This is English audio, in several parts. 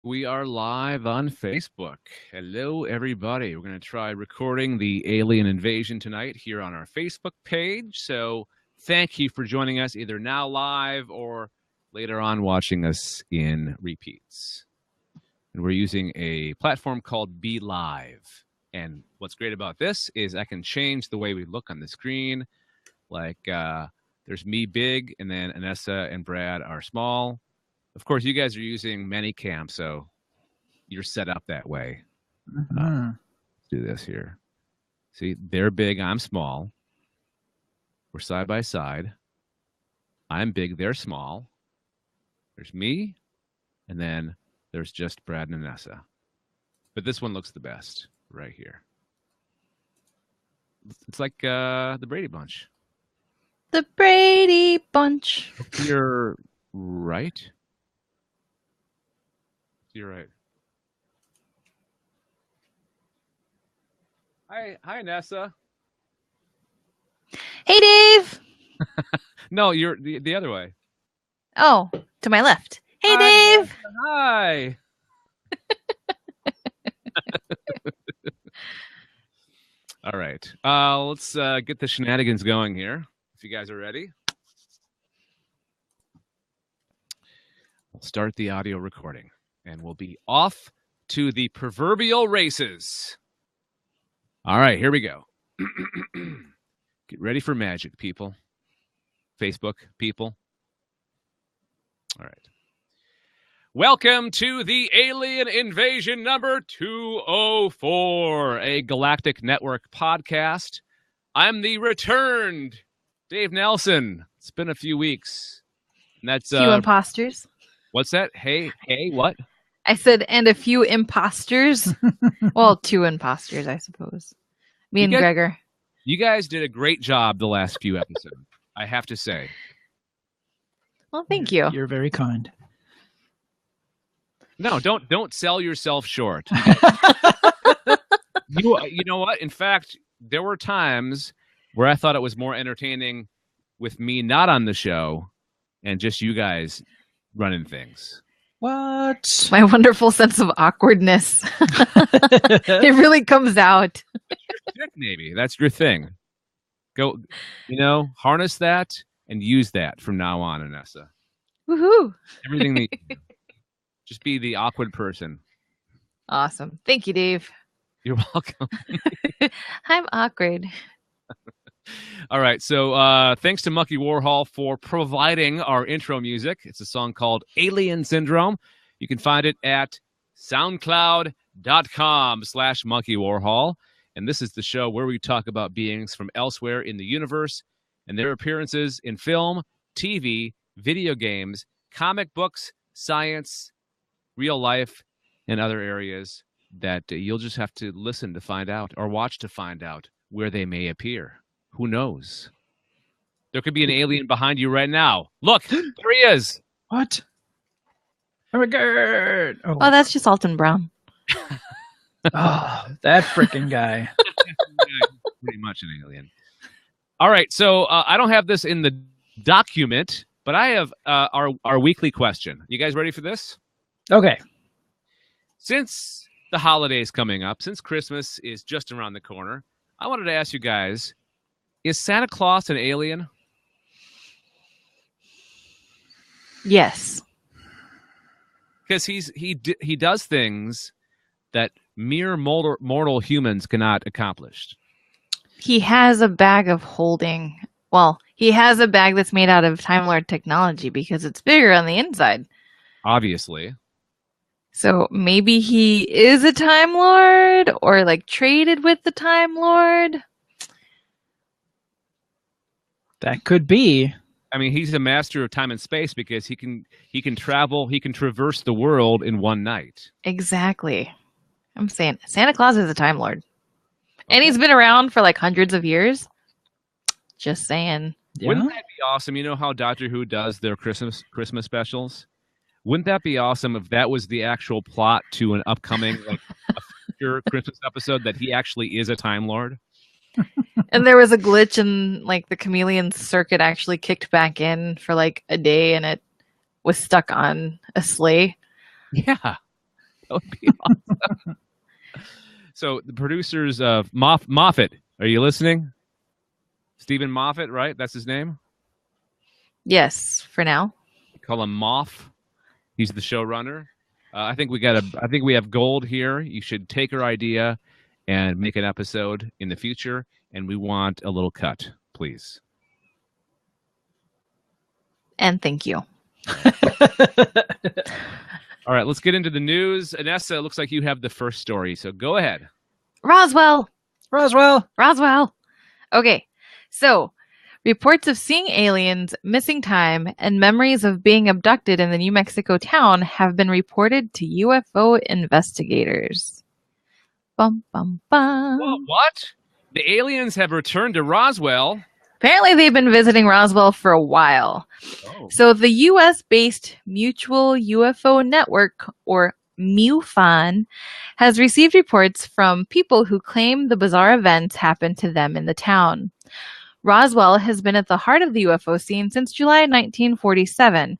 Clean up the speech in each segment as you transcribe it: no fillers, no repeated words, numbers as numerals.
We are live on Facebook. Hello, everybody. We're going to try recording the alien invasion tonight here on our Facebook page. So thank you for joining us either now live or later on watching us in repeats. And we're using a platform called Be Live. And what's great about this is I can change the way we look on the screen. Like there's me big, and then Anessa and Brad are small. Of course, you guys are using ManyCam, so you're set up that way. Let's do this here. See, they're big, I'm small. We're side by side. I'm big, they're small. There's me, and then there's just Brad and Anessa. But this one looks the best right here. It's like the Brady Bunch. The Brady Bunch. You're right. You're right. Hi, Nessa. Hey, Dave. No, you're the other way. Oh, to my left. Hey, Hi, Dave. Hi. All right. Let's get the shenanigans going here. If you guys are ready, we'll start the audio recording, and we'll be off to the proverbial races. All right, here we go. Get ready for magic, people. Facebook people. All right. Welcome to the Alien Invasion number 204, a Galactic Network podcast. I'm the returned Dave Nelson. It's been a few weeks. And that's few imposters. What's that? Hey, what? I said, and a few imposters. Well, 2 imposters, I suppose. Me and Gregor. You guys did a great job the last few episodes, I have to say. Well, thank you. You're very kind. No, don't sell yourself short. You know what? In fact, there were times where I thought it was more entertaining with me not on the show and just you guys running things. What? My wonderful sense of awkwardness. It really comes out. Maybe that's your thing. Go, harness that and use that from now on, Anessa. Woohoo! Everything that you do. Just be the awkward person. Awesome. Thank you, Dave. You're welcome. I'm awkward. All right. So thanks to Monkey Warhol for providing our intro music. It's a song called Alien Syndrome. You can find it at soundcloud.com/Monkey Warhol. And this is the show where we talk about beings from elsewhere in the universe and their appearances in film, TV, video games, comic books, science, real life, and other areas that you'll just have to listen to find out or watch to find out where they may appear. Who knows? There could be an alien behind you right now. Look, there he is. What? Oh my god! Oh, that's just Alton Brown. Oh, that freaking guy. Pretty much an alien. All right, so I don't have this in the document, but I have our weekly question. You guys ready for this? Okay. Since the holidays coming up, since Christmas is just around the corner, I wanted to ask you guys, is Santa Claus an alien? Yes. Because he does things that mere mortal humans cannot accomplish. He has a bag of holding. Well, he has a bag that's made out of Time Lord technology because it's bigger on the inside. Obviously. So maybe he is a Time Lord or like traded with the Time Lord. That could be. I mean, he's a master of time and space because he can travel, he can traverse the world in one night. Exactly. I'm saying Santa Claus is a Time Lord. And he's been around for like hundreds of years. Just saying. Yeah. Wouldn't that be awesome? You know how Doctor Who does their Christmas specials? Wouldn't that be awesome if that was the actual plot to an upcoming like a future Christmas episode, that he actually is a Time Lord? And there was a glitch and like the chameleon circuit actually kicked back in for like a day and it was stuck on a sleigh. Yeah. would be awesome. So the producers of Moffat, are you listening? Stephen Moffat, right? That's his name. Yes, for now. Call him Moff. He's the showrunner. I think we have gold here. You should take our idea and make an episode in the future, and we want a little cut, please. And thank you. All right, let's get into the news. Anessa, it looks like you have the first story, so go ahead. Roswell. Roswell. Okay, so reports of seeing aliens, missing time, and memories of being abducted in the New Mexico town have been reported to UFO investigators. Bum, bum, bum. Whoa, what? The aliens have returned to Roswell. Apparently, they've been visiting Roswell for a while. Oh. So the U.S.-based Mutual UFO Network, or MUFON, has received reports from people who claim the bizarre events happened to them in the town. Roswell has been at the heart of the UFO scene since July 1947,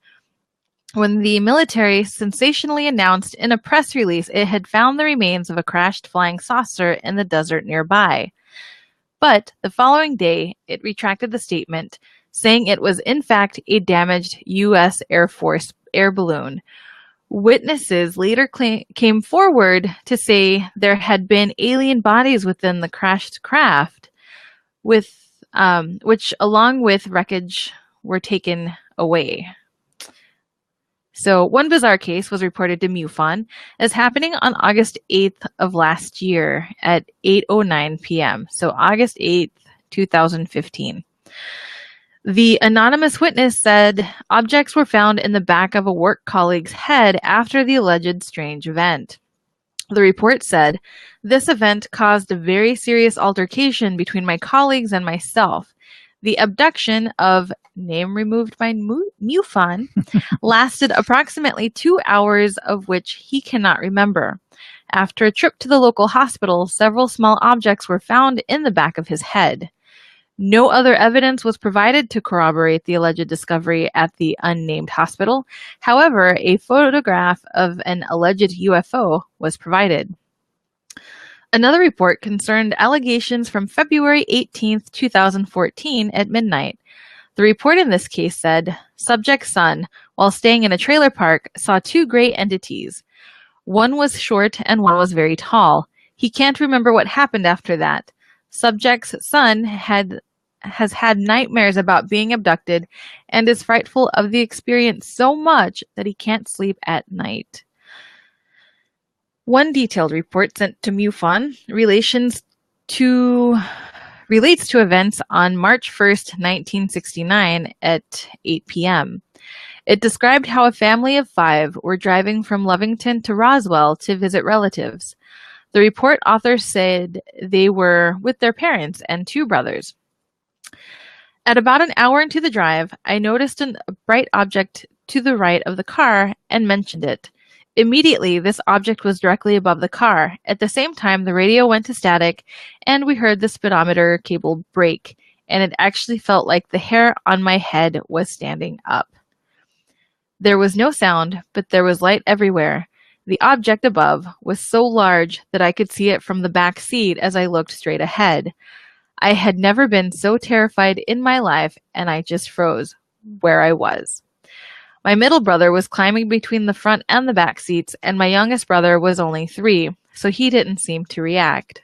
when the military sensationally announced in a press release it had found the remains of a crashed flying saucer in the desert nearby. But the following day, it retracted the statement, saying it was in fact a damaged U.S. Air Force air balloon. Witnesses later came forward to say there had been alien bodies within the crashed craft, which along with wreckage were taken away. So one bizarre case was reported to MUFON as happening on August 8th of last year at 8:09 p.m. So August 8th, 2015. The anonymous witness said objects were found in the back of a work colleague's head after the alleged strange event. The report said, "This event caused a very serious altercation between my colleagues and myself. The abduction of name removed by MUFON lasted approximately 2 hours, of which he cannot remember. After a trip to the local hospital, several small objects were found in the back of his head. No other evidence was provided to corroborate the alleged discovery at the unnamed hospital. However, a photograph of an alleged UFO was provided." Another report concerned allegations from February 18, 2014 at midnight. The report in this case said, subject's son, while staying in a trailer park, saw two gray entities. One was short and one was very tall. He can't remember what happened after that. Subject's son has had nightmares about being abducted and is frightful of the experience so much that he can't sleep at night. One detailed report sent to MUFON relates to events on March 1st, 1969 at 8 p.m. It described how a family of 5 were driving from Lovington to Roswell to visit relatives. The report authors said they were with their parents and 2 brothers. At about an hour into the drive, I noticed a bright object to the right of the car and mentioned it. Immediately, this object was directly above the car. At the same time, the radio went to static, and we heard the speedometer cable break, and it actually felt like the hair on my head was standing up. There was no sound, but there was light everywhere. The object above was so large that I could see it from the back seat as I looked straight ahead. I had never been so terrified in my life, and I just froze where I was. My middle brother was climbing between the front and the back seats, and my youngest brother was only 3, so he didn't seem to react.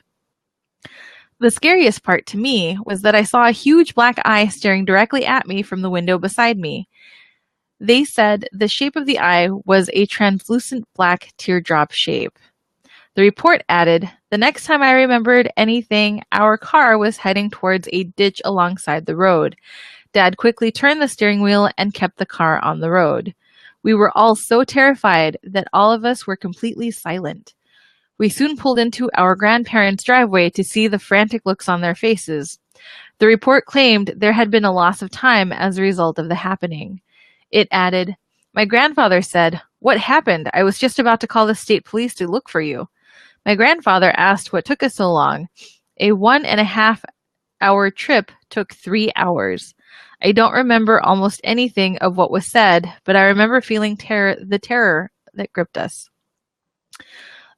The scariest part to me was that I saw a huge black eye staring directly at me from the window beside me. They said the shape of the eye was a translucent black teardrop shape. The report added, the next time I remembered anything, our car was heading towards a ditch alongside the road. Dad quickly turned the steering wheel and kept the car on the road. We were all so terrified that all of us were completely silent. We soon pulled into our grandparents' driveway to see the frantic looks on their faces. The report claimed there had been a loss of time as a result of the happening. It added, my grandfather said, "What happened? I was just about to call the state police to look for you." My grandfather asked what took us so long. A 1.5-hour trip took 3 hours. I don't remember almost anything of what was said, but I remember feeling the terror that gripped us.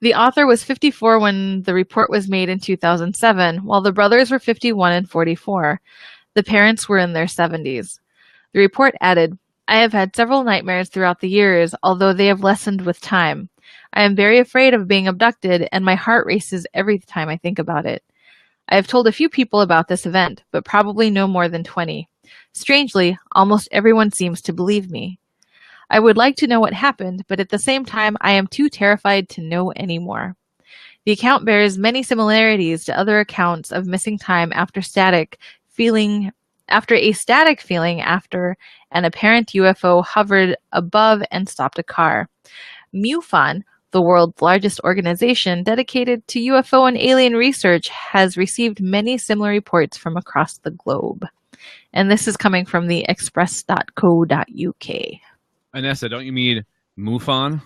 The author was 54 when the report was made in 2007, while the brothers were 51 and 44. The parents were in their 70s. The report added, I have had several nightmares throughout the years, although they have lessened with time. I am very afraid of being abducted, and my heart races every time I think about it. I have told a few people about this event, but probably no more than 20. Strangely, almost everyone seems to believe me. I would like to know what happened, but at the same time, I am too terrified to know anymore. The account bears many similarities to other accounts of missing time after a static feeling after an apparent UFO hovered above and stopped a car. MUFON, the world's largest organization dedicated to UFO and alien research, has received many similar reports from across the globe. And this is coming from the express.co.uk. Anessa, don't you mean MUFON?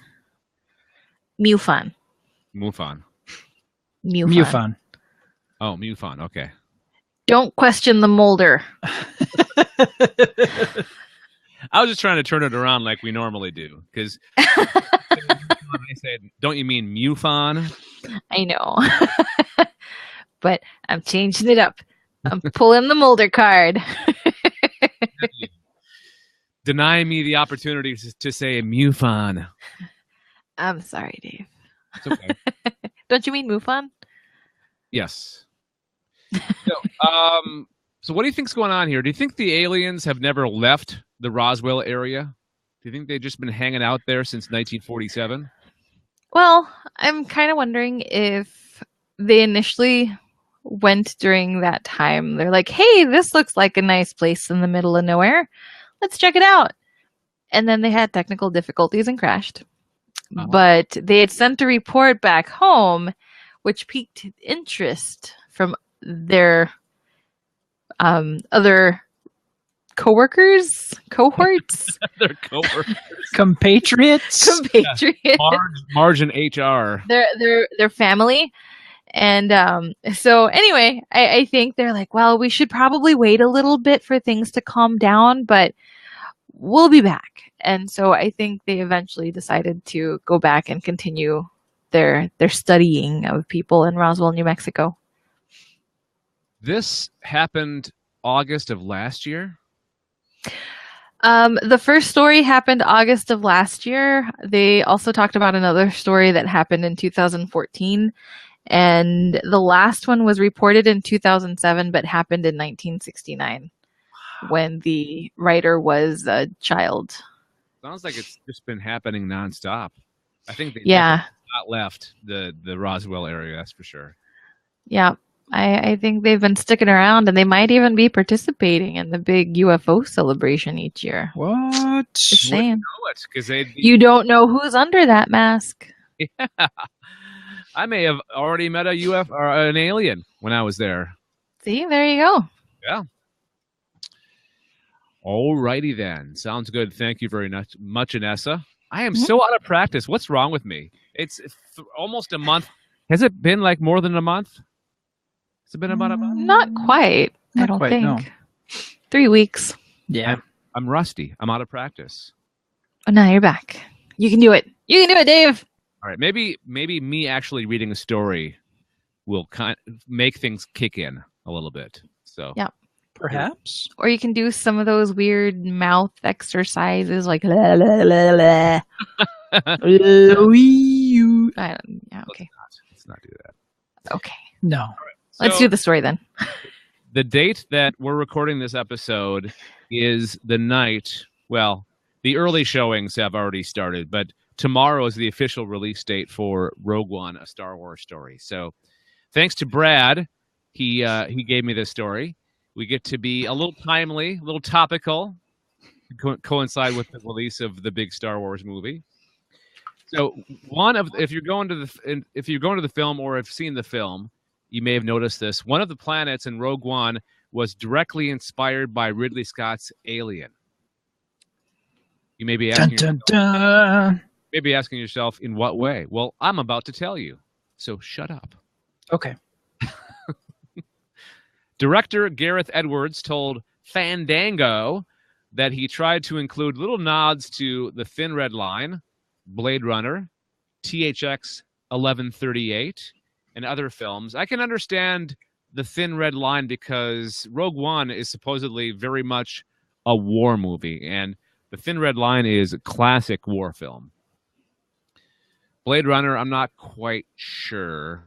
MUFON. MUFON. MUFON. Oh, MUFON. Okay. Don't question the molder. I was just trying to turn it around like we normally do, because I said, "Don't you mean MUFON?" I know, but I'm changing it up. I'm pulling the molder card. Deny me the opportunity to say MUFON. I'm sorry, Dave. It's okay. Don't you mean MUFON? Yes. So what do you think's going on here? Do you think the aliens have never left the Roswell area? Do you think they've just been hanging out there since 1947? Well, I'm kind of wondering if they initially went during that time. They're like, hey, this looks like a nice place in the middle of nowhere. Let's check it out. And then they had technical difficulties and crashed. Oh. But they had sent a report back home, which piqued interest from their other cohorts, their coworkers, compatriots. Yeah. Marge and HR, their family, and so anyway, I think they're like, well, we should probably wait a little bit for things to calm down, but we'll be back. And so I think they eventually decided to go back and continue their studying of people in Roswell, New Mexico. This happened August of last year? The first story happened August of last year. They also talked about another story that happened in 2014. And the last one was reported in 2007, but happened in 1969 when the writer was a child. Sounds like it's just been happening nonstop. I think they not left the Roswell area, that's for sure. Yeah. I think they've been sticking around, and they might even be participating in the big UFO celebration each year. What? Just saying. You don't know who's under that mask. Yeah. I may have already met a UFO or an alien when I was there. See, there you go. Yeah. Alrighty then. Sounds good. Thank you very much, Anessa. I am so out of practice. What's wrong with me? It's almost a month. Has it been like more than a month? Has it been about a month? Not quite. I don't think. No. 3 weeks. Yeah. I'm rusty. I'm out of practice. Oh, now you're back. You can do it. You can do it, Dave. All right. Maybe me actually reading a story will kind of make things kick in a little bit. So yeah. Perhaps. Or you can do some of those weird mouth exercises like la la la la. Yeah, okay. Let's not do that. Okay. No. Right. Let's do the story then. The date that we're recording this episode is the night. Well, the early showings have already started, but tomorrow is the official release date for Rogue One, a Star Wars story. So thanks to Brad, he gave me this story. We get to be a little timely, a little topical, coincide with the release of the big Star Wars movie. So if you're going to the film or have seen the film, you may have noticed this. One of the planets in Rogue One was directly inspired by Ridley Scott's Alien. You may be asking, asking yourself, in what way? Well, I'm about to tell you. So shut up. Okay. Director Gareth Edwards told Fandango that he tried to include little nods to The Thin Red Line, Blade Runner, THX 1138 and other films. I can understand The Thin Red Line because Rogue One is supposedly very much a war movie, and The Thin Red Line is a classic war film. Blade Runner, I'm not quite sure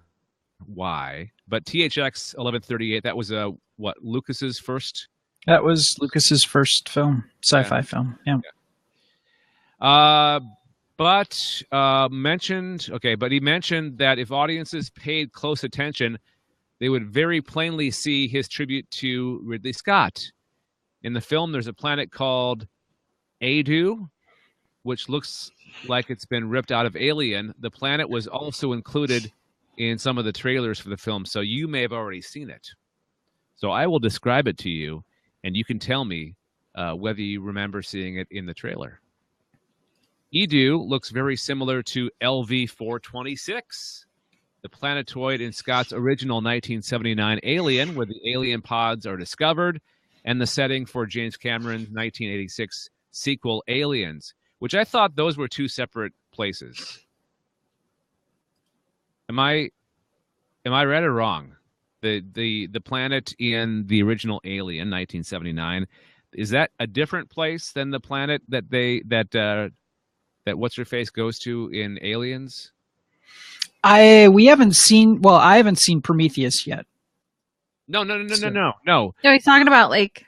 why, but THX 1138, that was what, Lucas's first? That was Lucas's first film, sci-fi film. Yeah. But he mentioned that if audiences paid close attention, they would very plainly see his tribute to Ridley Scott. In the film, there's a planet called Adu, which looks like it's been ripped out of Alien. The planet was also included in some of the trailers for the film, so you may have already seen it. So I will describe it to you, and you can tell me whether you remember seeing it in the trailer. Edu looks very similar to LV-426, the planetoid in Scott's original 1979 Alien, where the alien pods are discovered, and the setting for James Cameron's 1986 sequel Aliens, which I thought those were two separate places. Am I right or wrong? The planet in the original Alien, 1979, is that a different place than the planet that what's her face goes to in Aliens? I haven't seen Prometheus yet. No. No, he's talking about like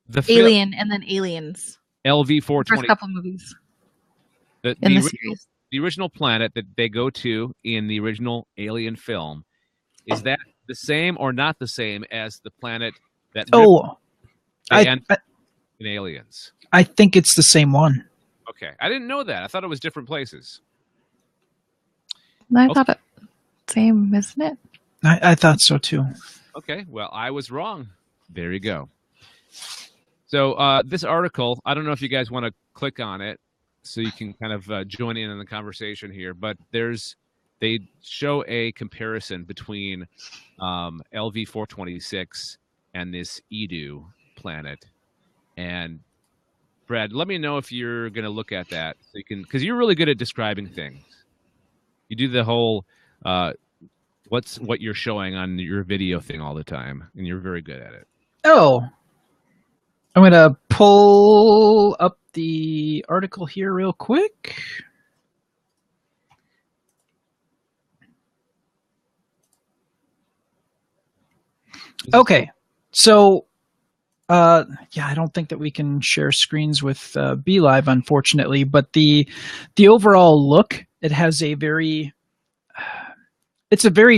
The Alien and then Aliens. LV-420. First couple movies the in the original, series. the original planet that they go to in the original Alien film, is that the same or not the same as the planet that in Aliens? I think it's the same one. Okay. I didn't know that. I thought it was different places. I thought it same, isn't it? I thought so too. Okay. Well, I was wrong. There you go. So this article, I don't know if you guys want to click on it so you can kind of join in on the conversation here, but they show a comparison between LV-426 and this Edu planet. And Brad, let me know if you're going to look at that, so you can, because you're really good at describing things. You do the whole what you're showing on your video thing all the time, and you're very good at it. Oh, I'm going to pull up the article here real quick. Okay, so I don't think that we can share screens with BeLive, unfortunately, but the overall look, it has a very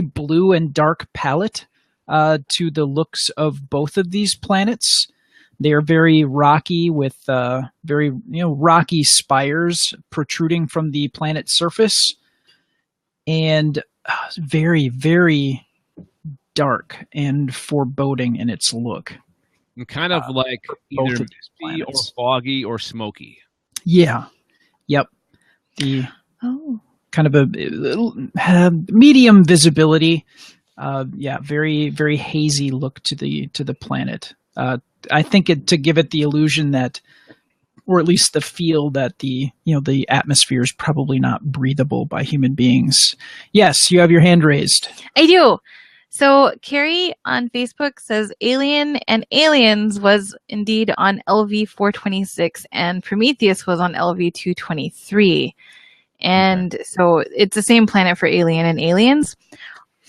blue and dark palette to the looks of both of these planets. They are very rocky with very rocky spires protruding from the planet's surface, and very, very dark and foreboding in its look. And kind of like either misty or foggy or smoky. Yeah. Yep. The kind of a medium visibility. Very, very hazy look to the planet. I think to give it the illusion that, or at least the feel that the atmosphere is probably not breathable by human beings. Yes, you have your hand raised. I do. So Carrie on Facebook says Alien and Aliens was indeed on LV-426 and Prometheus was on LV-223. And so it's the same planet for Alien and Aliens.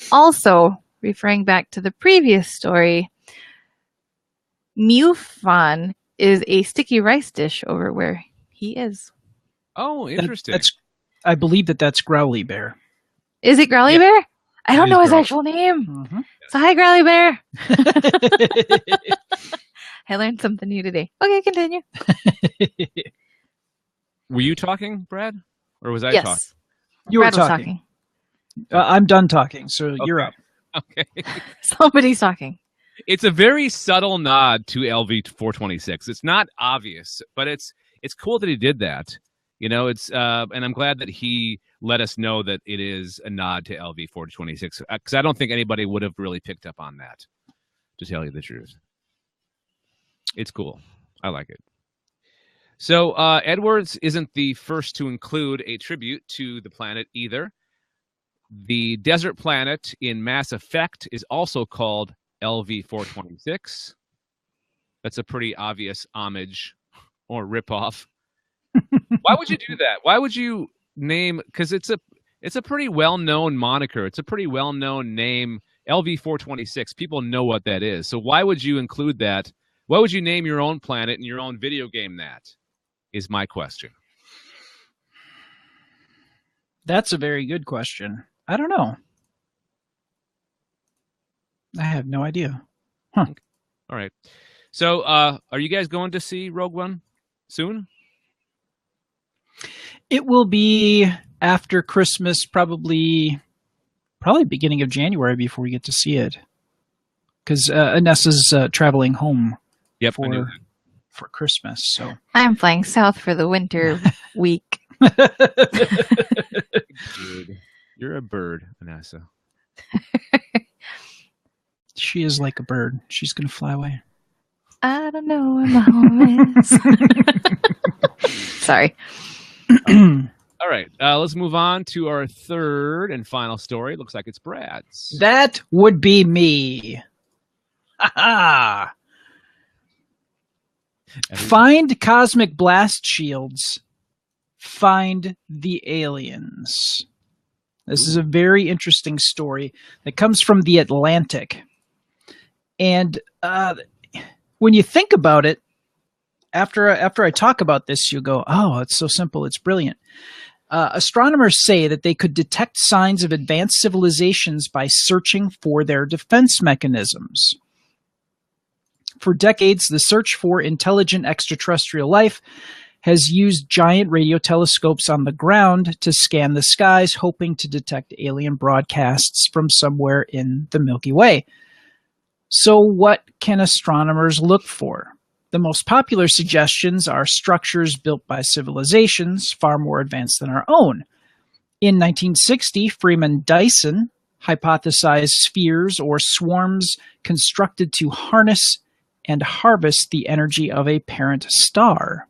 Also, referring back to the previous story, MUFON is a sticky rice dish over where he is. Oh, interesting. I believe that's Growly Bear. Is it Growly Bear? I don't know his actual name. Mm-hmm. So hi, Growly Bear. I learned something new today. Okay, continue. Were you talking, Brad? Or was I yes. talking? You Brad were talking. I'm done talking, so you're up. Okay. Somebody's talking. It's a very subtle nod to LV-426. It's not obvious, but it's cool that he did that. It's and I'm glad that he let us know that it is a nod to LV-426, because I don't think anybody would have really picked up on that, to tell you the truth. It's cool. I like it. So Edwards isn't the first to include a tribute to the planet either. The desert planet in Mass Effect is also called LV-426. That's a pretty obvious homage or ripoff. Why would you do that? Why would you name? Because it's a pretty well-known moniker. It's a pretty well-known name. LV-426. People know what that is. So why would you include that? Why would you name your own planet and your own video game that? Is my question. That's a very good question. I don't know. I have no idea. Huh. All right. So are you guys going to see Rogue One soon? It will be after Christmas, probably beginning of January before we get to see it. Because Anessa's traveling home for Christmas. So I'm flying south for the winter week. You're a bird, Anessa. She is like a bird. She's going to fly away. I don't know where my home is. Sorry. All right. Let's move on to our third and final story. Looks like it's Brad's. That would be me. Ha-ha! Find cosmic blast shields. Find the aliens. This is a very interesting story that comes from the Atlantic. And when you think about it, after I talk about this, you go, oh, it's so simple. It's brilliant. Astronomers say that they could detect signs of advanced civilizations by searching for their defense mechanisms. For decades, the search for intelligent extraterrestrial life has used giant radio telescopes on the ground to scan the skies, hoping to detect alien broadcasts from somewhere in the Milky Way. So what can astronomers look for? The most popular suggestions are structures built by civilizations far more advanced than our own. In 1960, Freeman Dyson hypothesized spheres or swarms constructed to harness and harvest the energy of a parent star.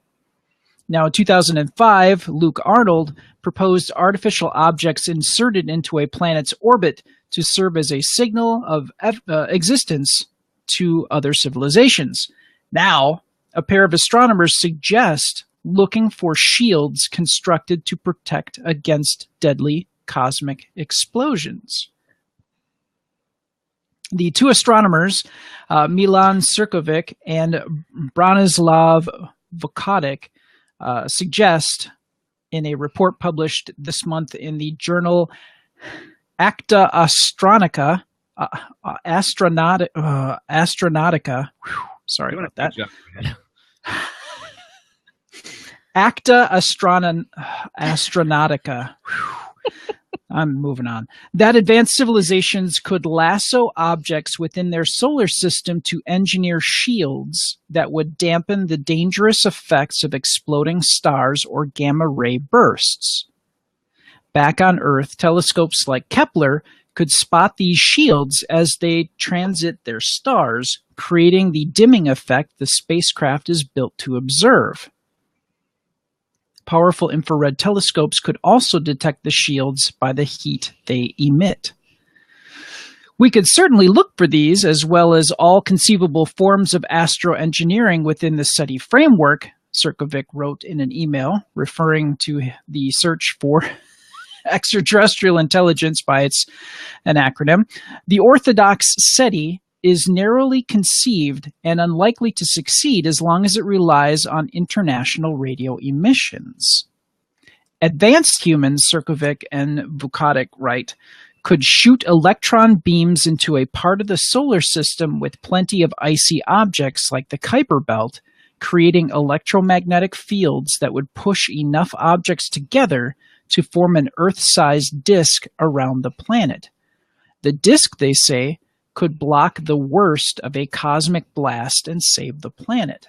Now, in 2005, Luke Arnold proposed artificial objects inserted into a planet's orbit to serve as a signal of existence to other civilizations. Now, a pair of astronomers suggest looking for shields constructed to protect against deadly cosmic explosions. The two astronomers, Milan Cirkovic and Bronislav Vukotic, suggest in a report published this month in the journal Acta Astronautica, sorry about that. Acta Astronautica. I'm moving on. That advanced civilizations could lasso objects within their solar system to engineer shields that would dampen the dangerous effects of exploding stars or gamma ray bursts. Back on Earth, telescopes like Kepler could spot these shields as they transit their stars, creating the dimming effect the spacecraft is built to observe. Powerful infrared telescopes could also detect the shields by the heat they emit. We could certainly look for these, as well as all conceivable forms of astroengineering within the SETI framework, Cirkovic wrote in an email, referring to the search for extraterrestrial intelligence by an acronym. The orthodox SETI is narrowly conceived and unlikely to succeed as long as it relies on international radio emissions. Advanced humans, Cirkovic and Vukotic write, could shoot electron beams into a part of the solar system with plenty of icy objects like the Kuiper Belt, creating electromagnetic fields that would push enough objects together to form an Earth-sized disk around the planet. The disk, they say, could block the worst of a cosmic blast and save the planet.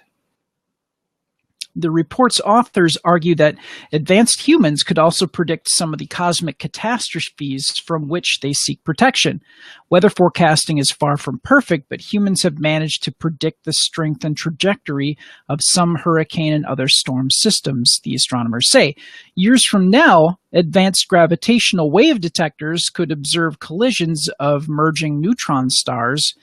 The report's authors argue that advanced humans could also predict some of the cosmic catastrophes from which they seek protection. Weather forecasting is far from perfect, but humans have managed to predict the strength and trajectory of some hurricane and other storm systems, the astronomers say. Years from now, advanced gravitational wave detectors could observe collisions of merging neutron stars,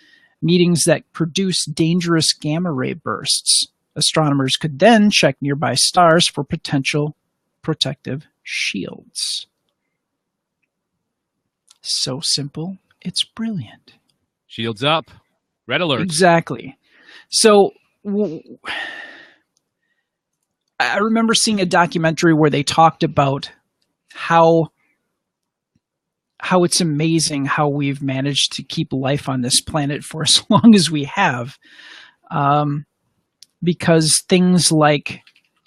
meetings that produce dangerous gamma ray bursts. Astronomers could then check nearby stars for potential protective shields. So simple, it's brilliant. Shields up. Red alert. Exactly. So I remember seeing a documentary where they talked about how it's amazing how we've managed to keep life on this planet for as long as we have. Because things like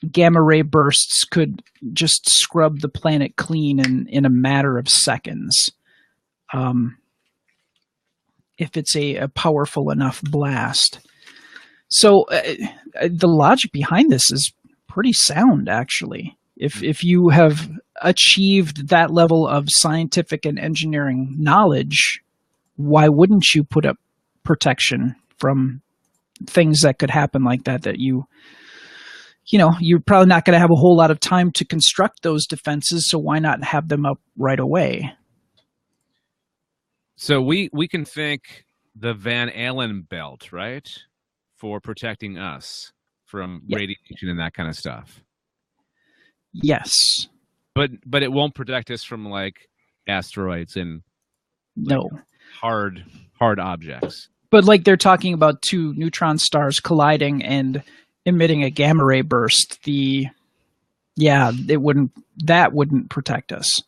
gamma ray bursts could just scrub the planet clean in a matter of seconds. If it's a powerful enough blast. So the logic behind this is pretty sound, actually. If you have achieved that level of scientific and engineering knowledge, why wouldn't you put up protection from things that could happen like that you're probably not going to have a whole lot of time to construct those defenses, so why not have them up right away? So we can thank the Van Allen belt, right, for protecting us from radiation and that kind of stuff. Yes. But it won't protect us from like asteroids and no hard objects. But like they're talking about two neutron stars colliding and emitting a gamma ray burst, that wouldn't protect us.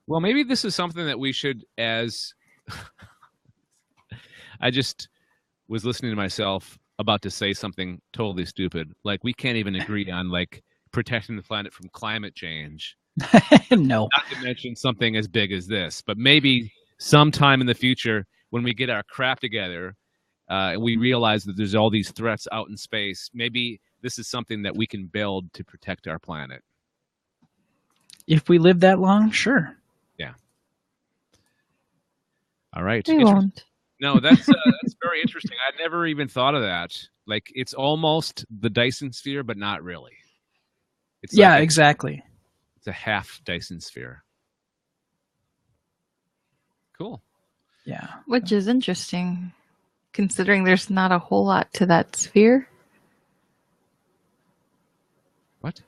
Well, maybe this is something that we should, as I just was listening to myself about to say something totally stupid. Like we can't even agree on like protecting the planet from climate change. No. Not to mention something as big as this, but maybe sometime in the future when we get our crap together and we realize that there's all these threats out in space, maybe this is something that we can build to protect our planet. If we live that long, sure. Yeah. All right. We won't. No, that's very interesting. I never even thought of that. Like it's almost the Dyson sphere, but not really. It's exactly. It's a half Dyson sphere. Cool. Yeah. Which is interesting, considering there's not a whole lot to that sphere. What?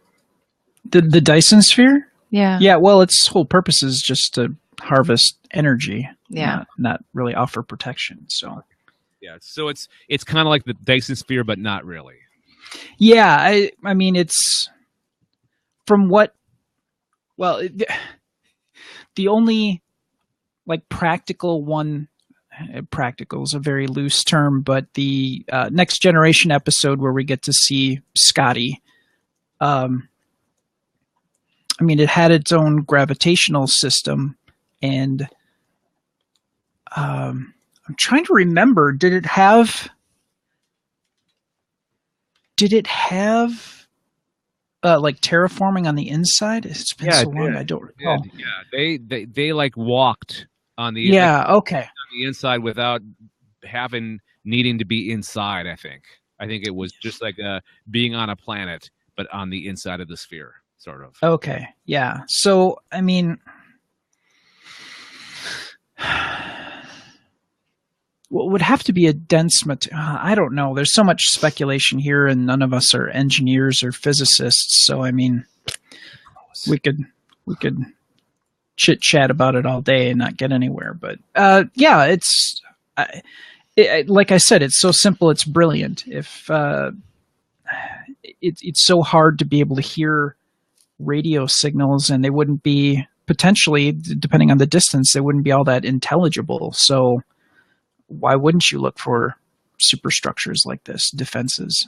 The Dyson sphere? Yeah. Yeah, well, its whole purpose is just to harvest energy. Yeah. Not really offer protection. So. Yeah, so it's kind of like the Dyson sphere, but not really. Yeah, I mean, it's from what. Well, the only like practical one. Practical is a very loose term, but the Next Generation episode where we get to see Scotty. I mean, it had its own gravitational system, and I'm trying to remember. Did it have like terraforming on the inside? It's been so long, I don't recall. Yeah, they like walked on the okay on the inside without needing to be inside. I think it was just like being on a planet, but on the inside of the sphere, sort of. Okay, yeah. So I mean, what would have to be a dense material? I don't know. There's so much speculation here, and none of us are engineers or physicists. So I mean, we could chit chat about it all day and not get anywhere. But yeah, it's like I said, it's so simple, it's brilliant. If it's so hard to be able to hear radio signals, and they wouldn't be potentially, depending on the distance, they wouldn't be all that intelligible. So why wouldn't you look for superstructures like this, defenses?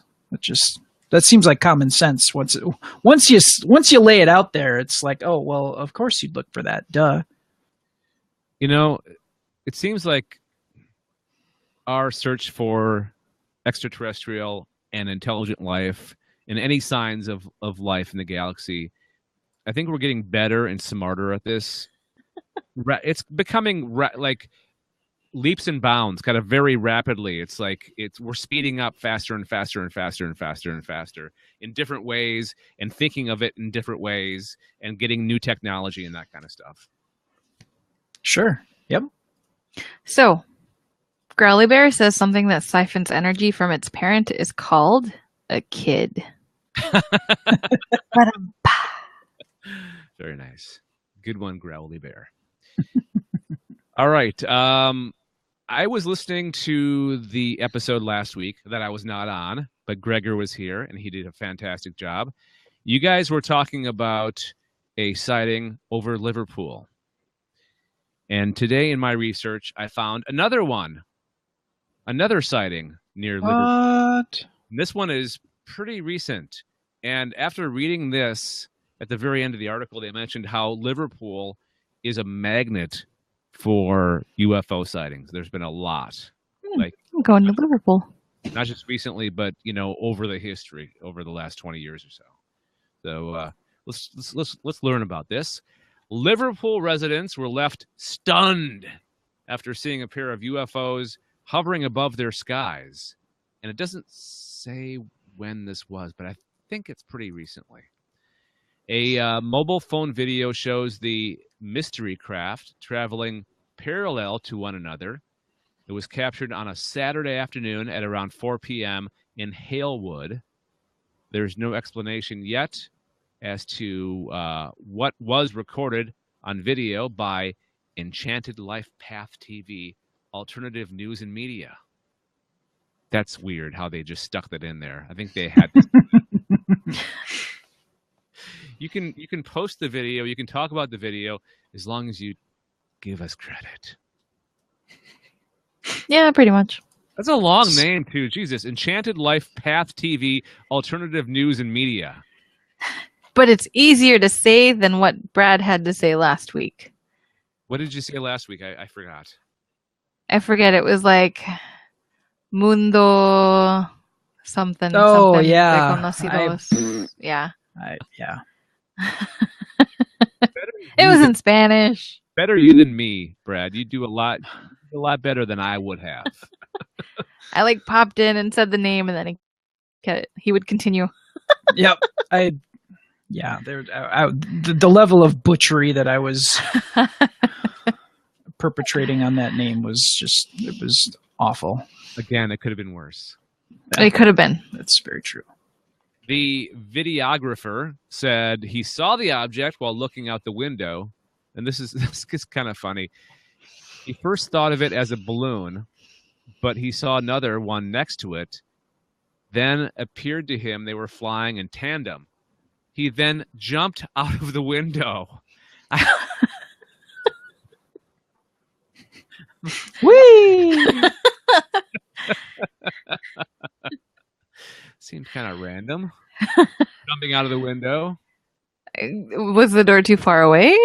That seems like common sense. Once you lay it out there, it's like, oh well, of course you'd look for that. Duh. You know, it seems like our search for extraterrestrial and intelligent life and any signs of life in the galaxy. I think we're getting better and smarter at this. It's becoming like leaps and bounds, kind of very rapidly. It's like we're speeding up faster and faster and faster and faster and faster in different ways, and thinking of it in different ways, and getting new technology and that kind of stuff. Sure. Yep. So, Growly Bear says something that siphons energy from its parent is called a kid. Very nice. Good one, Growly Bear. All right. I was listening to the episode last week that I was not on, but Gregor was here, and he did a fantastic job. You guys were talking about a sighting over Liverpool. And today in my research, I found another sighting near Liverpool. And this one is pretty recent. And after reading this, at the very end of the article, they mentioned how Liverpool is a magnet for UFO sightings. There's been a lot. Like, I'm going to Liverpool. Not just recently, but over the history, over the last 20 years or so. So let's learn about this. Liverpool residents were left stunned after seeing a pair of UFOs hovering above their skies. And it doesn't say when this was, but I think it's pretty recently. A mobile phone video shows the mystery craft traveling parallel to one another. It was captured on a Saturday afternoon at around 4 p.m. in Halewood. There's no explanation yet as to what was recorded on video by Enchanted Life Path TV, Alternative News and Media. That's weird how they just stuck that in there. I think they had to. You can post the video, you can talk about the video, as long as you give us credit. Yeah, pretty much. That's a long name, too. Jesus. Enchanted Life Path TV, Alternative News and Media. But it's easier to say than what Brad had to say last week. What did you say last week? I forgot. I forget. It was like Mundo something. Oh, something yeah. Reconocidos. Yeah. Yeah. It was in Spanish. Better you than me, Brad. You do a lot better than I would have. I popped in and said the name, and then he would continue. Yep. The level of butchery that I was perpetrating on that name was awful. Again, it could have been worse. It could have been. That's very true. The videographer said he saw the object while looking out the window, and this is kind of funny. He first thought of it as a balloon, but he saw another one next to it. Then appeared to him they were flying in tandem. He then jumped out of the window. Whee! Seemed kind of random. Jumping out of the window. Was the door too far away?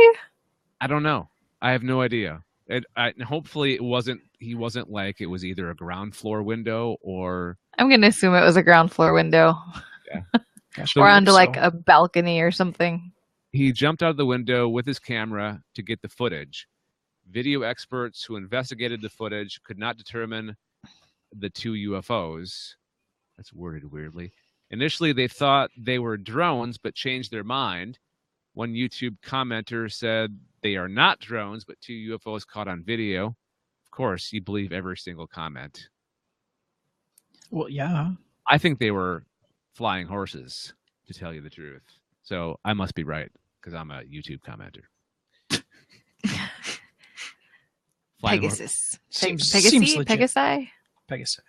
I don't know. I have no idea. Hopefully it wasn't. He wasn't like it was either a ground floor window or. I'm gonna assume it was a ground floor window. Yeah. Gosh, or onto a balcony or something. He jumped out of the window with his camera to get the footage. Video experts who investigated the footage could not determine the two UFOs. That's worded weirdly. Initially, they thought they were drones, but changed their mind. One YouTube commenter said they are not drones, but two UFOs caught on video. Of course, you believe every single comment. Well, yeah. I think they were flying horses, to tell you the truth. So I must be right, because I'm a YouTube commenter. Pegasus. Seems legit. Pegasi?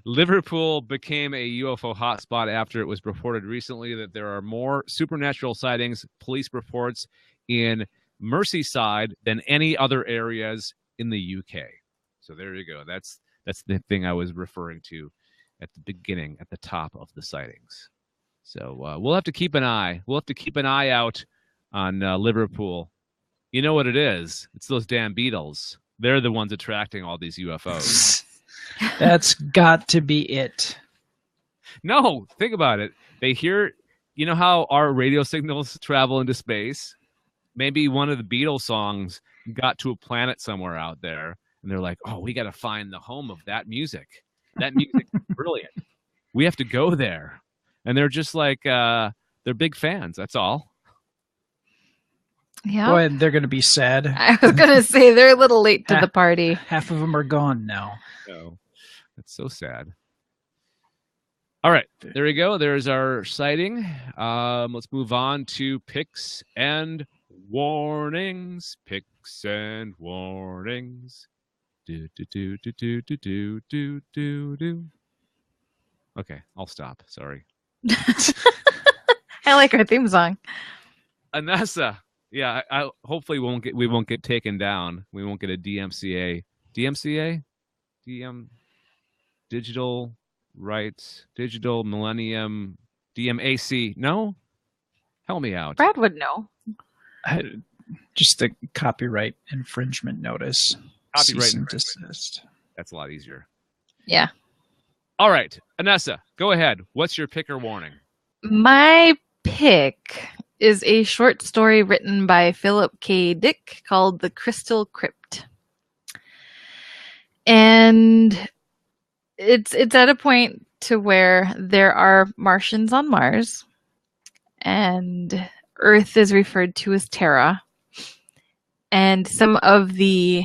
Liverpool became a UFO hotspot after it was reported recently that there are more supernatural sightings, police reports in Merseyside than any other areas in the UK. So there you go. That's the thing I was referring to at the beginning, at the top of the sightings. So we'll have to keep an eye. We'll have to keep an eye out on Liverpool. You know what it is? It's those damn Beatles. They're the ones attracting all these UFOs. That's got to be it. No, think about it. They hear, you know how our radio signals travel into space? Maybe one of the Beatles songs got to a planet somewhere out there, and they're like, "Oh, we got to find the home of that music. That music is brilliant. We have to go there." And they're just like, they're big fans. That's all. Yeah. Boy, they're going to be sad. I was going to say they're a little late to the party. Half of them are gone now. No, that's so sad. All right, there we go. There's our sighting. Let's move on to picks and warnings. Picks and warnings. Do do do do do do do do do do. Okay, I'll stop. Sorry. I like our theme song. Anessa. Yeah, I hopefully we won't get taken down. We won't get a DMCA. DMCA? Digital Rights, Digital Millennium, DMAC. No? Help me out. Brad would know. Just a copyright infringement notice. Copyright Cease and infringement. desist. That's a lot easier. Yeah. All right, Anessa, go ahead. What's your pick or warning? My pick is a short story written by Philip K. Dick called The Crystal Crypt. And it's at a point to where there are Martians on Mars, and Earth is referred to as Terra. And some of the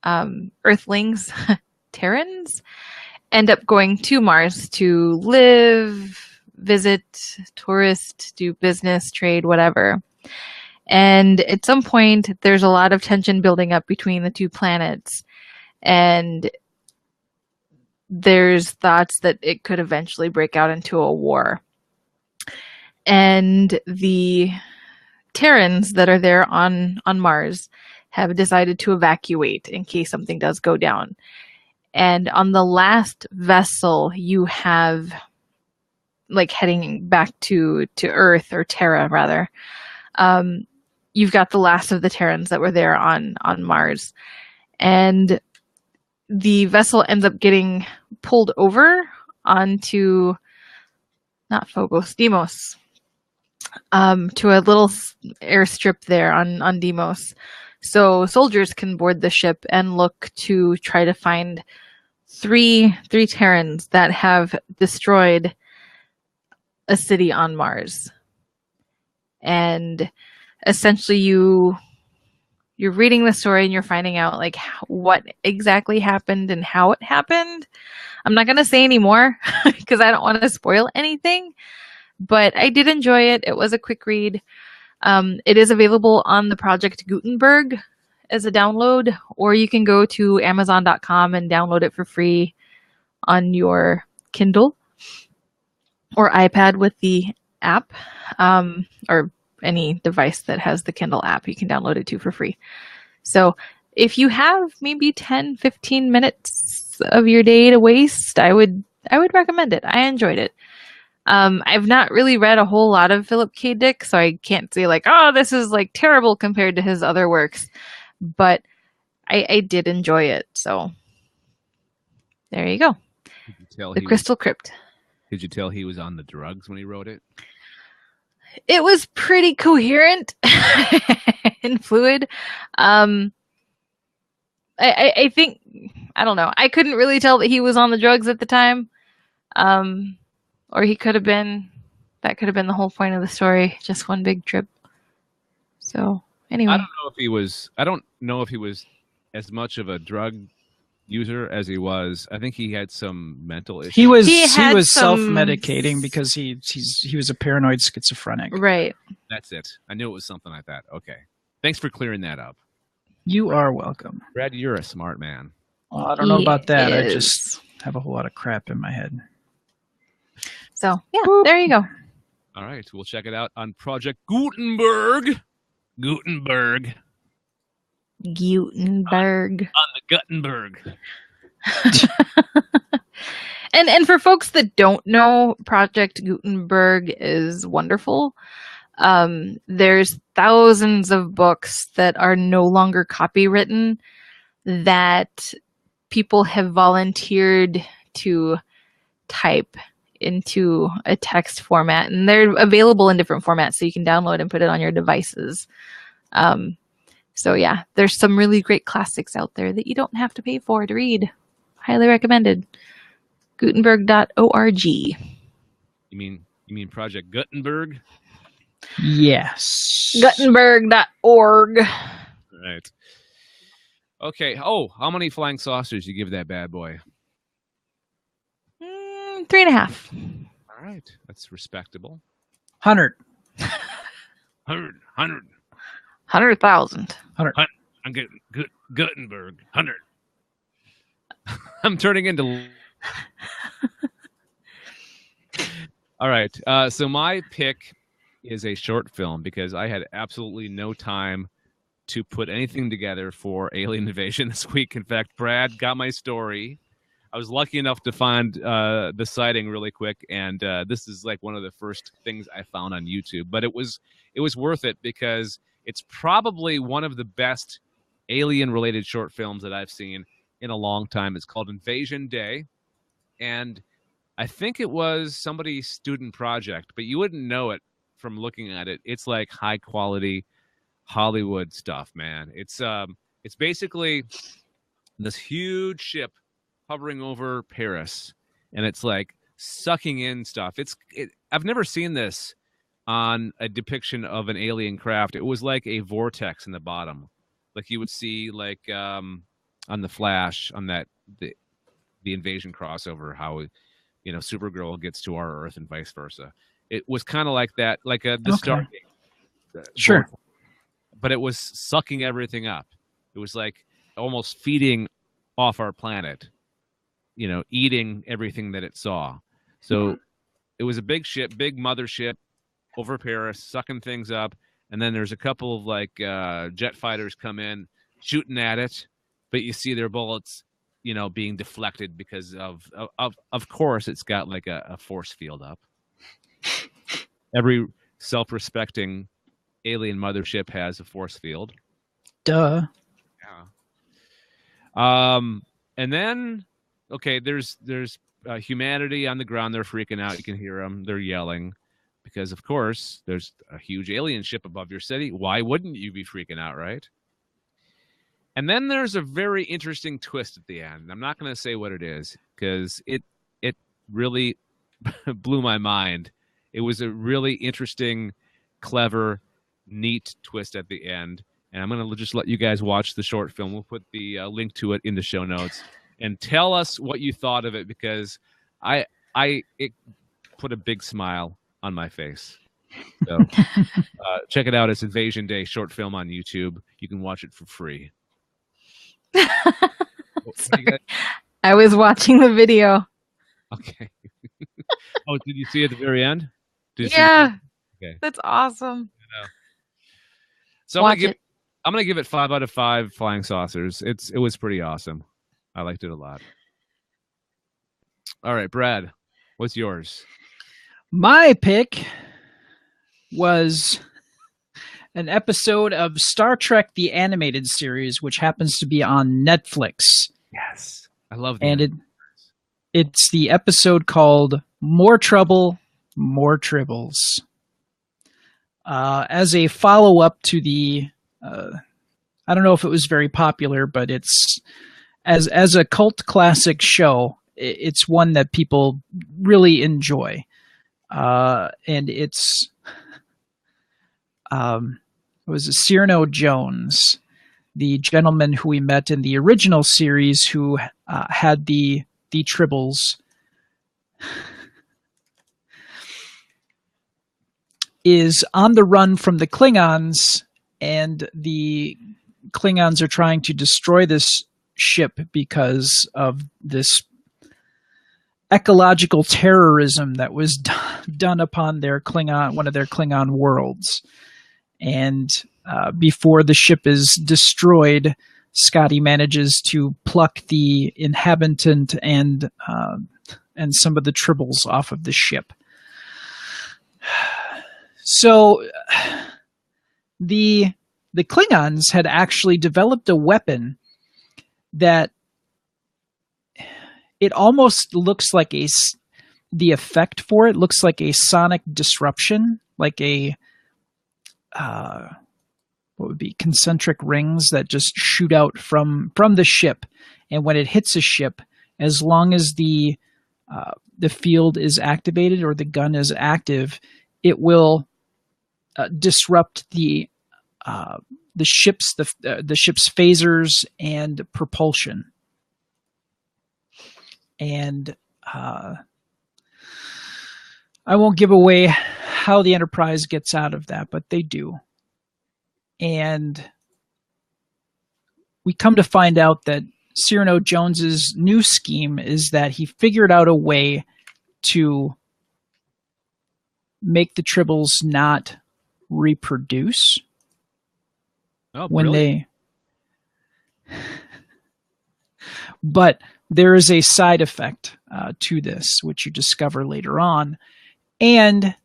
Earthlings, Terrans, end up going to Mars to live, visit, tourist, do business, trade, whatever. And at some point, there's a lot of tension building up between the two planets. And there's thoughts that it could eventually break out into a war. And the Terrans that are there on Mars have decided to evacuate in case something does go down. And on the last vessel, you have, like, heading back to Earth, or Terra rather, you've got the last of the Terrans that were there on Mars. And the vessel ends up getting pulled over onto, not Phobos, Deimos, to a little airstrip there on Deimos. So soldiers can board the ship and look to try to find three Terrans that have destroyed a city on Mars. And essentially you're reading the story and you're finding out, like, what exactly happened and how it happened. I'm not going to say any more because I don't want to spoil anything, but I did enjoy it. It was a quick read. It is available on the Project Gutenberg as a download, or you can go to Amazon.com and download it for free on your Kindle or iPad with the app, or any device that has the Kindle app. You can download it too for free. So if you have maybe 10, 15 minutes of your day to waste, I would recommend it. I enjoyed it. I've not really read a whole lot of Philip K. Dick, so I can't say, like, oh, this is, like, terrible compared to his other works. But I did enjoy it. So there you go. Did you tell The Crystal Crypt. Did you tell he was on the drugs when he wrote it? It was pretty coherent and fluid. I think, I don't know. I couldn't really tell that he was on the drugs at the time. Or he could have been, that could have been the whole point of the story, just one big trip. So anyway. I don't know if he was as much of a drug user as he was. I think he had some mental issues. He was some self-medicating because he was a paranoid schizophrenic. Right. That's it. I knew it was something like that. Okay. Thanks for clearing that up. You are welcome. Brad, you're a smart man. Well, I don't know about that. I is. just have a whole lot of crap in my head. So yeah, there you go. All right. We'll check it out on Project Gutenberg. Gutenberg. Gutenberg. On the Gutenberg. And for folks that don't know, Project Gutenberg is wonderful. There's thousands of books that are no longer copywritten that people have volunteered to type into a text format, and they're available in different formats, so you can download and put it on your devices. So yeah, there's some really great classics out there that you don't have to pay for to read. Highly recommended. Gutenberg.org. You mean Project Gutenberg? Yes. Gutenberg.org. Right. Okay. Oh, how many flying saucers you give that bad boy? 3.5. All right. That's respectable. 100. 100. 100,000. 100. I'm getting Gutenberg. 100. I'm turning into... All right. So my pick is a short film because I had absolutely no time to put anything together for Alien Invasion this week. In fact, Brad got my story. I was lucky enough to find the sighting really quick, and this is like one of the first things I found on YouTube. But it was worth it because it's probably one of the best alien-related short films that I've seen in a long time. It's called Invasion Day, and I think it was somebody's student project, but you wouldn't know it from looking at it. It's like high-quality Hollywood stuff, man. It's basically this huge ship hovering over Paris, and it's like sucking in stuff. I've never seen this on a depiction of an alien craft. It was like a vortex in the bottom, like you would see like on the Flash on that the Invasion crossover, how Supergirl gets to our Earth and vice versa. It was kind of like that, like the Stargate. Sure. Vortex. But it was sucking everything up. It was like almost feeding off our planet, eating everything that it saw. So it was a big ship, big mothership over Paris, sucking things up. And then there's a couple of like jet fighters come in, shooting at it, but you see their bullets, being deflected because of course it's got like a force field up. Every self-respecting alien mothership has a force field. Duh. Yeah. And then, okay, there's humanity on the ground. They're freaking out. You can hear them. They're yelling because, of course, there's a huge alien ship above your city. Why wouldn't you be freaking out, right? And then there's a very interesting twist at the end. I'm not going to say what it is because it really blew my mind. It was a really interesting, clever, neat twist at the end, and I'm going to just let you guys watch the short film. We'll put the link to it in the show notes, and tell us what you thought of it because it put a big smile on my face. So check it out. It's Invasion Day short film on YouTube. You can watch it for free. I was watching the video. Okay. Oh, did you see it at the very end? Yeah. Okay. That's awesome. So I'm gonna give it 5 out of 5 flying saucers. It was pretty awesome. I liked it a lot. All right, Brad, what's yours? My pick was an episode of Star Trek the Animated Series, which happens to be on Netflix. Yes, I love that. And it's the episode called More Trouble, More Tribbles. As a follow-up to the, I don't know if it was very popular, but it's as a cult classic show, it's one that people really enjoy. And it was Cyrano Jones, the gentleman who we met in the original series who had the tribbles. Is on the run from the Klingons, and the Klingons are trying to destroy this ship because of this ecological terrorism that was done upon one of their Klingon worlds. And before the ship is destroyed, Scotty manages to pluck the inhabitant and some of the tribbles off of the ship. So the Klingons had actually developed a weapon that it almost looks like the effect for it looks like a sonic disruption, like a what would be concentric rings that just shoot out from the ship. And when it hits a ship, as long as the field is activated or the gun is active, it will disrupt the ship's phasers and propulsion. And I won't give away how the Enterprise gets out of that, but they do. And we come to find out that Cyrano Jones's new scheme is that he figured out a way to make the tribbles not reproduce when they. But there is a side effect to this, which you discover later on. And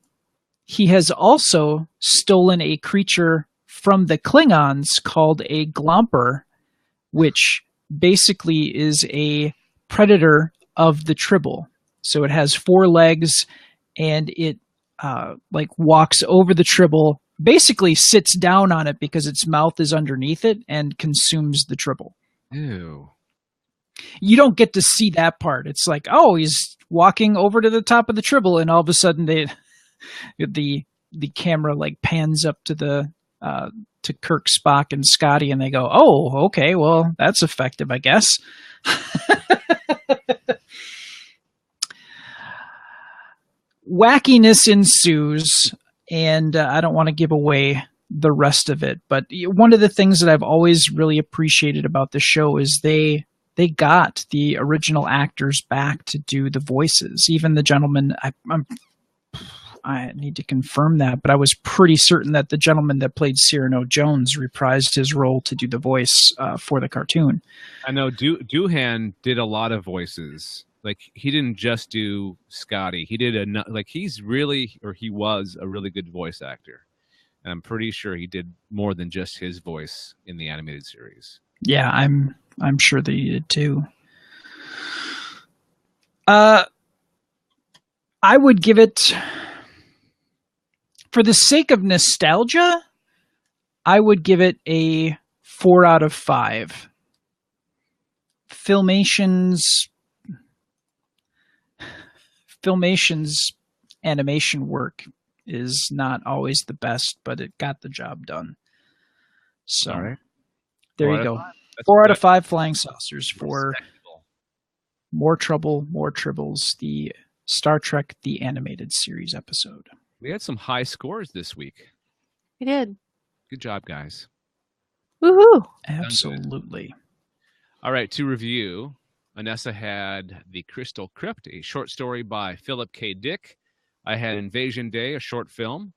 he has also stolen a creature from the Klingons called a glomper, which basically is a predator of the tribble. So it has 4 legs, and it walks over the tribble, basically sits down on it because its mouth is underneath it and consumes the tribble. Ew. You don't get to see that part. It's like, oh, he's walking over to the top of the tribble, and all of a sudden the camera like pans up to to Kirk, Spock, and Scotty, and they go, oh, okay, well, that's effective, I guess. Wackiness ensues, and I don't want to give away the rest of it, but one of the things that I've always really appreciated about the show is they got the original actors back to do the voices. Even the gentleman, I need to confirm that, but I was pretty certain that the gentleman that played Cyrano Jones reprised his role to do the voice for the cartoon. I know Doohan did a lot of voices. Like, he didn't just do Scotty. He did he was a really good voice actor. And I'm pretty sure he did more than just his voice in the animated series. Yeah, I'm sure that he did too. I would give it, for the sake of nostalgia, I would give it a 4 out of 5. Filmation's animation work is not always the best, but it got the job done. So all right. There you go. 4 out of 5 flying saucers for More Trouble, More Tribbles, the Star Trek The Animated Series episode. We had some high scores this week. We did. Good job, guys. Woohoo! Absolutely. All right, to review, Anessa had The Crystal Crypt, a short story by Philip K. Dick. I had Invasion Day, a short film.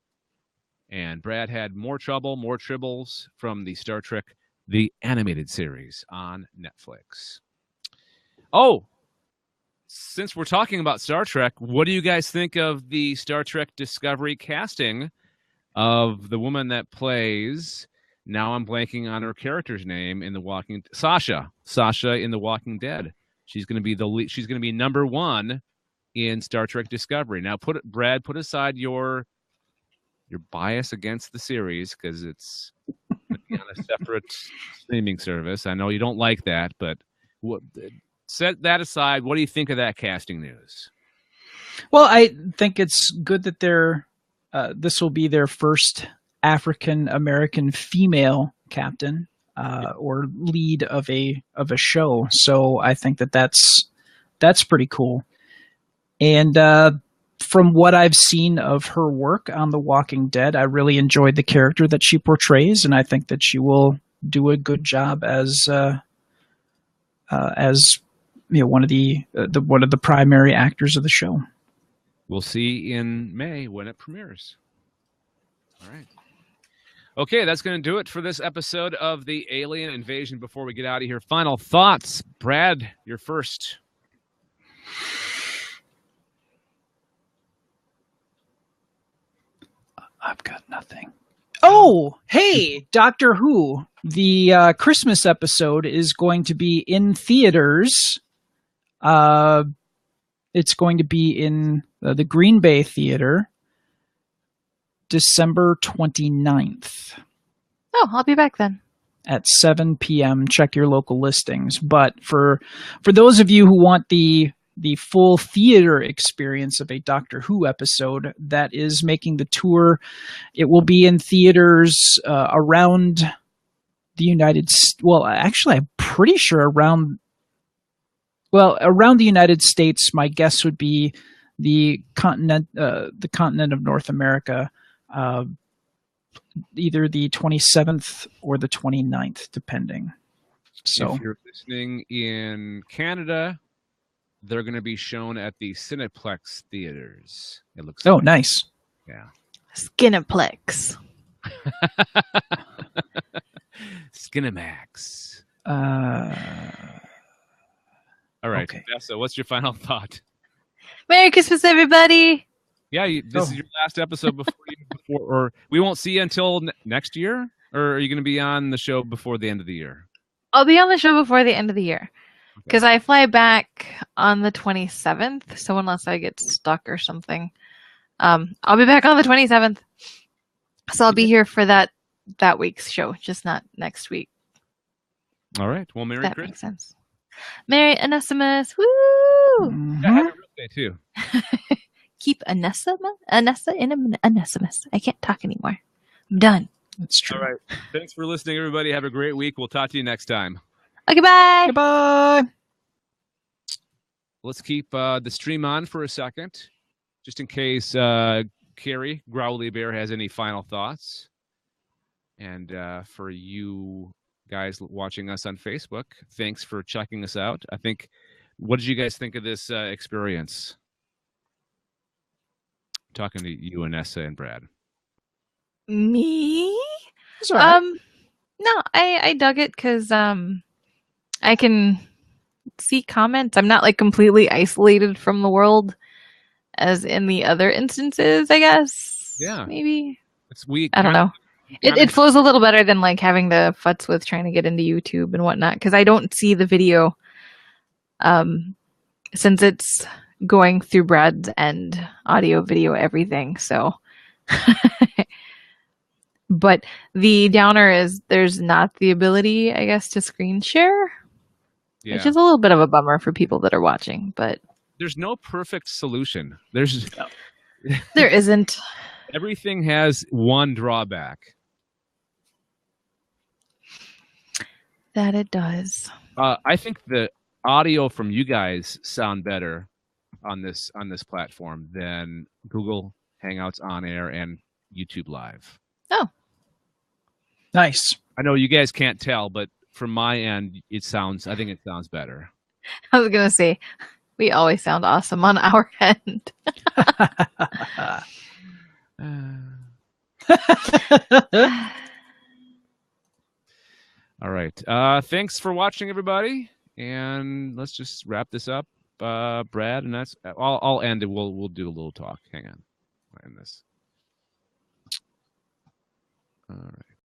And Brad had More Trouble, More Tribbles from the Star Trek The Animated Series on Netflix. Oh, since we're talking about Star Trek, what do you guys think of the Star Trek Discovery casting of the woman that plays, now I'm blanking on her character's name in Sasha in The Walking Dead. She's going to be she's going to be number 1 in Star Trek Discovery. Now, Brad, put aside your bias against the series, because it's on a separate streaming service. I know you don't like that, but set that aside. What do you think of that casting news? Well, I think it's good that this will be their first African American female captain or lead of a show. So I think that's pretty cool. And from what I've seen of her work on The Walking Dead, I really enjoyed the character that she portrays, and I think that she will do a good job as one of the primary actors of the show. We'll see in May when it premieres. All right. Okay, that's going to do it for this episode of the Alien Invasion. Before we get out of here, final thoughts. Brad, you're first. I've got nothing. Oh, hey, Doctor Who. The Christmas episode is going to be in theaters It's going to be in the Green Bay Theater, December 29th. Oh, I'll be back then. At 7 p.m. Check your local listings. But for those of you who want the full theater experience of a Doctor Who episode, that is making the tour. It will be in theaters around the United States. Well, actually, I'm pretty sure around the United States. My guess would be the continent of North America. Either the 27th or the 29th, depending. So if you're listening in Canada, they're going to be shown at the Cineplex theaters. It looks. Oh, nice. Yeah. Skineplex. Skinemax. All right. Okay. So what's your final thought? Merry Christmas, everybody. Yeah, this is your last episode or we won't see you until next year? Or are you going to be on the show before the end of the year? I'll be on the show before the end of the year. Because I fly back on the 27th. So unless I get stuck or something, I'll be back on the 27th. So I'll be here for that week's show, just not next week. All right. Well, Merry Christmas. That makes sense. Merry Anessimus. Woo! Yeah, happy birthday, too. Keep Anessa in Anessimus. I can't talk anymore. I'm done. That's true. All right. Thanks for listening, everybody. Have a great week. We'll talk to you next time. Okay, bye. Goodbye. Let's keep the stream on for a second, just in case Carrie, Growly Bear, has any final thoughts. And for you guys watching us on Facebook, thanks for checking us out. What did you guys think of this experience? Talking to you, Anessa and Brad. Me? Right. No, I dug it because I can see comments. I'm not like completely isolated from the world as in the other instances, I guess. Yeah. Maybe. I don't know. It flows a little better than like having to futz with trying to get into YouTube and whatnot because I don't see the video since it's going through Brad's end, audio, video, everything. So, but the downer is there's not the ability, I guess, to screen share, which is a little bit of a bummer for people that are watching. But there's no perfect solution. There isn't. Everything has one drawback. That it does. I think the audio from you guys sound better on this platform than Google Hangouts on air and YouTube Live. Oh, nice. I know you guys can't tell, but from my end, I think it sounds better. I was gonna say, we always sound awesome on our end. All right. Thanks for watching, everybody, and let's just wrap this up. Brad, and I'll end it. We'll do a little talk. Hang on. I'll end this.